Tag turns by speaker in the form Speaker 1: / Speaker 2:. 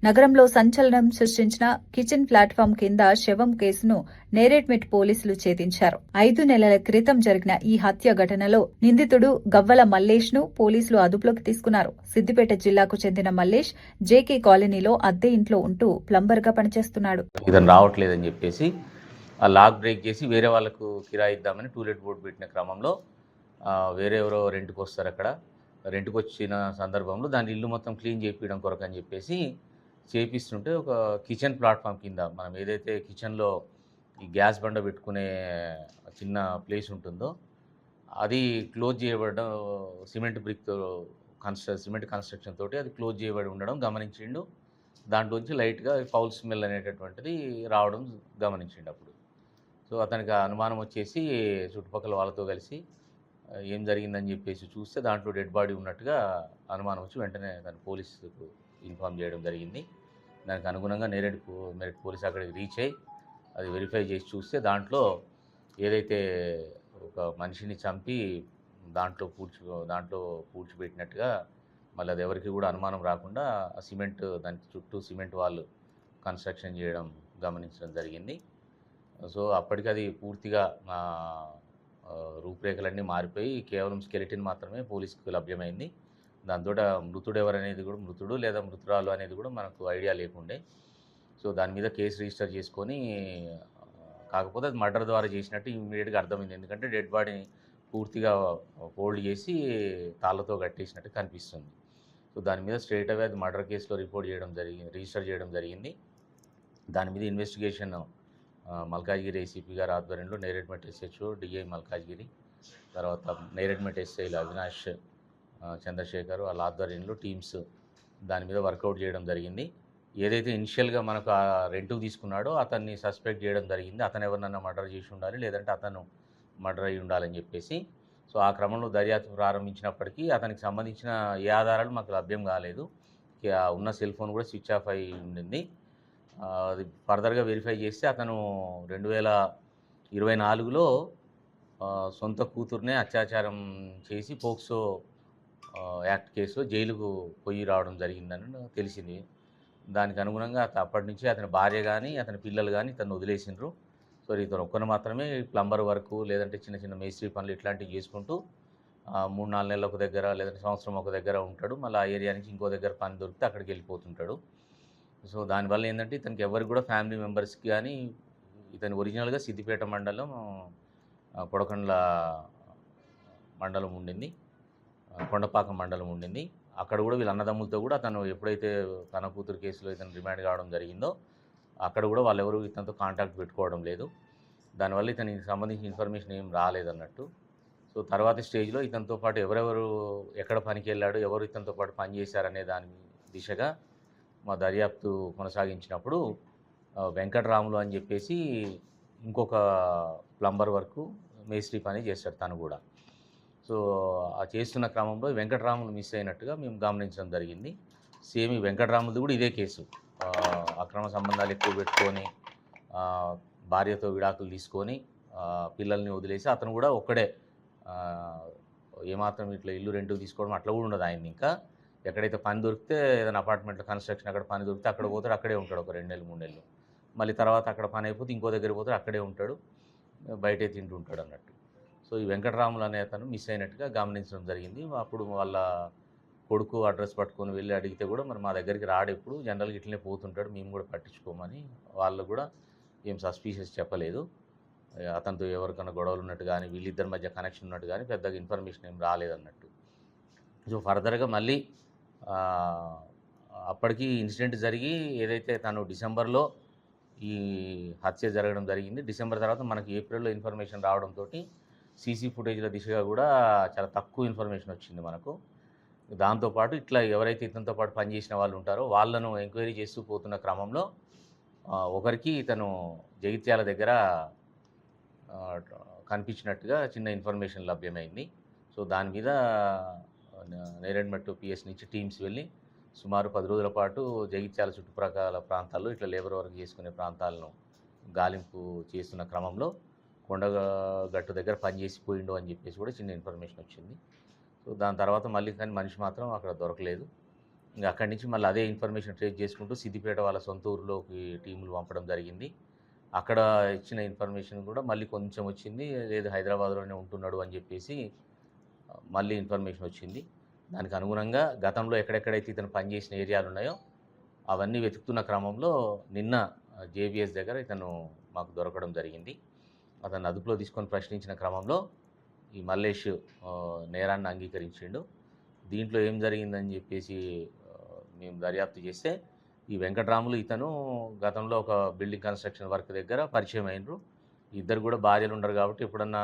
Speaker 1: నగరంలో సంచలనం సృష్టించిన కిచెన్ ప్లాట్ఫామ్ కింద శవం కేసును నేరేడ్మెట్ పోలీసులు ఛేదించారు. 5 నెలల క్రితం జరిగిన ఈ హత్య ఘటనలో నిందితుడు గవ్వల మల్లేష్ ను పోలీసులు అదుపులోకి తీసుకున్నారు. సిద్దిపేట జిల్లాకు చెందిన మల్లేష్ జేకే కాలనీలో అద్దె ఇంట్లో ఉంటూ ప్లంబర్ గా పనిచేస్తున్నాడు.
Speaker 2: ఇతను రావట్లేదని చెప్పేసి ఆ లాక్ బ్రేక్ చేసి వేరే వాళ్ళకు కిరాయి ఇద్దామని టూలెట్ బోర్డు పెట్టిన క్రమంలో వేరే ఎవరో రెంట్కి వస్తారు. అక్కడ రెంట్కి వచ్చిన సందర్భంలో దాని ఇల్లు మొత్తం క్లీన్ చేయించడం కొరకు అని చెప్పేసి చేపిస్తుంటే ఒక కిచెన్ ప్లాట్ఫామ్ కింద మనం ఏదైతే కిచెన్లో ఈ గ్యాస్ బండ పెట్టుకునే చిన్న ప్లేస్ ఉంటుందో అది క్లోజ్ చేయబడడం సిమెంట్ బ్రిక్తో సిమెంట్ కన్స్ట్రక్షన్ తోటి అది క్లోజ్ చేయబడి ఉండడం గమనించిండు. దాంట్లోంచి లైట్గా ఫౌల్ స్మెల్ అనేటటువంటిది రావడం గమనించిండు. అప్పుడు సో అతనికి అనుమానం వచ్చేసి చుట్టుపక్కల వాళ్ళతో కలిసి ఏం జరిగిందని చెప్పేసి చూస్తే దాంట్లో డెడ్ బాడీ ఉన్నట్టుగా అనుమానం వచ్చి వెంటనే దాన్ని పోలీసుకు ఇన్ఫామ్ చేయడం జరిగింది. దానికి అనుగుణంగా మెరిట్ పోలీస్ అక్కడికి రీచ్ అయ్యి అది వెరిఫై చేసి చూస్తే దాంట్లో ఏదైతే ఒక మనిషిని చంపి దాంట్లో పూడ్చిపెట్టినట్టుగా మళ్ళీ అది ఎవరికి కూడా అనుమానం రాకుండా సిమెంట్ దాని చుట్టూ సిమెంట్ వాళ్ళు కన్స్ట్రక్షన్ చేయడం గమనించడం జరిగింది. సో అప్పటికి అది పూర్తిగా రూపురేఖలన్నీ మారిపోయి కేవలం స్కెలిటిన్ మాత్రమే పోలీసుకు లభ్యమైంది. దాంతో మృతుడు ఎవరనేది కూడా మృతుడు లేదా మృతురాలు అనేది కూడా మనకు ఐడియా లేకుండే. సో దాని మీద కేసు రిజిస్టర్ చేసుకొని కాకపోతే అది మర్డర్ ద్వారా చేసినట్టు ఇమీడియట్గా అర్థమైంది. ఎందుకంటే డెడ్ బాడీని పూర్తిగా ఫోల్డ్ చేసి తాళ్ళతో కట్టేసినట్టు కనిపిస్తుంది. సో దాని మీద స్ట్రైట్ అవే అది మర్డర్ కేసులో రిజిస్టర్ చేయడం జరిగింది. దాని మీద ఇన్వెస్టిగేషన్ మల్కాజ్గిరి ఏసీపీ గారి ఆధ్వర్యంలో నేరేడ్మెట్ ఎస్హెచ్ఓ డిఐ మల్కాజ్గిరి, తర్వాత నేరేడ్మెట్ ఎస్ఐలు అవినాష్, చంద్రశేఖర్ వాళ్ళ ఆధ్వర్యంలో టీమ్స్ దాని మీద వర్కౌట్ చేయడం జరిగింది. ఏదైతే ఇనిషియల్గా మనకు రెంట్కు తీసుకున్నాడో అతన్ని సస్పెక్ట్ చేయడం జరిగింది. అతను ఎవరినన్నా మర్డర్ చేసి ఉండాలి, లేదంటే అతను మర్డర్ అయ్యి ఉండాలని చెప్పేసి. సో ఆ క్రమంలో దర్యాప్తు ప్రారంభించినప్పటికీ అతనికి సంబంధించిన ఏ ఆధారాలు మాకు లభ్యం కాలేదు. ఉన్న సెల్ ఫోన్ కూడా స్విచ్ ఆఫ్ అయి ఉండింది. అది ఫర్దర్గా వెరిఫై చేస్తే అతను 2024లో సొంత కూతుర్నే అత్యాచారం చేసి పోక్సో యాక్ట్ కేసులో జైలుకు పోయి రావడం జరిగిందని తెలిసింది. దానికి అనుగుణంగా అప్పటి నుంచి అతని భార్య కానీ అతని పిల్లలు కానీ ఇతను వదిలేసిండ్రు. సో ఇతను ఒక్కరు మాత్రమే ప్లంబర్ వర్క్ లేదంటే చిన్న చిన్న మేస్త్రి పనులు ఇట్లాంటివి చేసుకుంటూ 3-4 నెలలు ఒక దగ్గర లేదంటే సంవత్సరం ఒక దగ్గర ఉంటాడు. మళ్ళీ ఆ ఏరియా నుంచి ఇంకో దగ్గర పని దొరికితే అక్కడికి వెళ్ళిపోతుంటాడు. సో దానివల్ల ఏంటంటే ఇతనికి ఎవరికి కూడా ఫ్యామిలీ మెంబర్స్కి కానీ ఇతని ఒరిజినల్గా సిద్దిపేట మండలం కొడకండ్ల మండలం ఉండింది, కొండపాక మండలం ఉండింది. అక్కడ కూడా వీళ్ళ అన్నదమ్ములతో కూడా అతను ఎప్పుడైతే తన కూతురు కేసులో ఇతను రిమాండ్ కావడం జరిగిందో అక్కడ కూడా వాళ్ళెవరూ ఇతనితో కాంటాక్ట్ పెట్టుకోవడం లేదు. దానివల్ల ఇతనికి సంబంధించిన ఇన్ఫర్మేషన్ ఏం రాలేదన్నట్టు. సో తర్వాతి స్టేజ్లో ఇతనితో పాటు ఎవరెవరు ఎక్కడ పనికి వెళ్ళాడు, ఎవరు ఇతనితో పాటు పనిచేశారనే దాని దిశగా మా దర్యాప్తు కొనసాగించినప్పుడు వెంకటరాములు అని చెప్పేసి ఇంకొక ప్లంబర్ వర్క్ మేస్త్రి పని చేస్తాడు తను కూడా. సో ఆ చేస్తున్న క్రమంలో వెంకటరాములు మిస్ అయినట్టుగా మేము గమనించడం జరిగింది. సేమ్ ఈ వెంకటరాములది కూడా ఇదే కేసు. అక్రమ సంబంధాలు ఎక్కువ పెట్టుకొని భార్యతో విడాకులు తీసుకొని పిల్లల్ని వదిలేసి అతను కూడా ఒక్కడే ఏమాత్రం ఇట్లా ఇల్లు రెంట్కి తీసుకోవడం అట్లా కూడా ఉండదు. ఆయన ఇంకా ఎక్కడైతే పని దొరికితే ఏదైనా అపార్ట్మెంట్లో కన్స్ట్రక్షన్ అక్కడ పని దొరికితే అక్కడ పోతాడు, అక్కడే ఉంటాడు ఒక 2 నెలలు 3 నెలలు. మళ్ళీ తర్వాత అక్కడ పని అయిపోతే ఇంకో దగ్గర పోతాడు, అక్కడే ఉంటాడు, బయటే తింటూ ఉంటాడు అన్నట్టు. సో ఈ వెంకటరాములు అనే అతను మిస్ అయినట్టుగా గమనించడం జరిగింది. అప్పుడు వాళ్ళ కొడుకు అడ్రస్ పట్టుకొని వెళ్ళి అడిగితే కూడా మరి మా దగ్గరికి రాడు, ఎప్పుడు జనరల్గా ఇట్లనే పోతుంటాడు, మేము కూడా పట్టించుకోమని వాళ్ళు కూడా ఏం సస్పీషియస్ చెప్పలేదు. అతనితో ఎవరికైనా గొడవలు ఉన్నట్టు కానీ వీళ్ళిద్దరి మధ్య కనెక్షన్ ఉన్నట్టు కానీ పెద్దగా ఇన్ఫర్మేషన్ ఏం రాలేదన్నట్టు. సో ఫర్దర్గా మళ్ళీ అప్పటికి ఇన్సిడెంట్ జరిగి ఏదైతే తను డిసెంబర్లో ఈ హత్య జరగడం జరిగింది. డిసెంబర్ తర్వాత మనకి ఏప్రిల్లో ఇన్ఫర్మేషన్ రావడంతో సీసీ ఫుటేజ్ల దిశగా కూడా చాలా తక్కువ ఇన్ఫర్మేషన్ వచ్చింది మనకు. దాంతోపాటు ఇట్లా ఎవరైతే ఇతనితో పాటు పనిచేసిన వాళ్ళు ఉంటారో వాళ్ళను ఎంక్వైరీ చేస్తూ పోతున్న క్రమంలో ఒకరికి ఇతను జగిత్యాల దగ్గర కనిపించినట్టుగా చిన్న ఇన్ఫర్మేషన్ లభ్యమైంది. సో దాని మీద నేరేడ్మెట్ పిఎస్ నుంచి టీమ్స్ వెళ్ళి సుమారు 10 రోజుల పాటు జగిత్యాల చుట్టుప్రక్కల ప్రాంతాల్లో ఇట్లా లేబర్ వర్క్ చేసుకునే ప్రాంతాలను గాలింపు చేస్తున్న క్రమంలో కొండగట్టు దగ్గర పనిచేసిపోయిండు అని చెప్పేసి కూడా చిన్న ఇన్ఫర్మేషన్ వచ్చింది. సో దాని తర్వాత మళ్ళీ కానీ మనిషి మాత్రం అక్కడ దొరకలేదు. ఇంక అక్కడి నుంచి మళ్ళీ అదే ఇన్ఫర్మేషన్ ట్రేస్ చేసుకుంటూ సిద్దిపేట వాళ్ళ సొంత ఊరిలోకి టీములు పంపడం జరిగింది. అక్కడ ఇచ్చిన ఇన్ఫర్మేషన్ కూడా మళ్ళీ కొంచెం వచ్చింది. లేదు హైదరాబాద్‌లోనే ఉంటున్నాడు అని చెప్పేసి మళ్ళీ ఇన్ఫర్మేషన్ వచ్చింది. దానికి అనుగుణంగా గతంలో ఎక్కడెక్కడైతే ఇతను పనిచేసిన ఏరియాలు ఉన్నాయో అవన్నీ వెతుకుతున్న క్రమంలో నిన్న జేబీఎస్ దగ్గర ఇతను మాకు దొరకడం జరిగింది. అతన్ని అదుపులో తీసుకొని ప్రశ్నించిన క్రమంలో ఈ మల్లేష్ నేరాన్ని అంగీకరించిండు. దీంట్లో ఏం జరిగిందని చెప్పేసి మేము దర్యాప్తు చేస్తే ఈ వెంకట్రాములు ఇతను గతంలో ఒక బిల్డింగ్ కన్స్ట్రక్షన్ వర్క్ దగ్గర పరిచయం అయినరు. ఇద్దరు కూడా భార్యలు ఉండరు కాబట్టి ఎప్పుడన్నా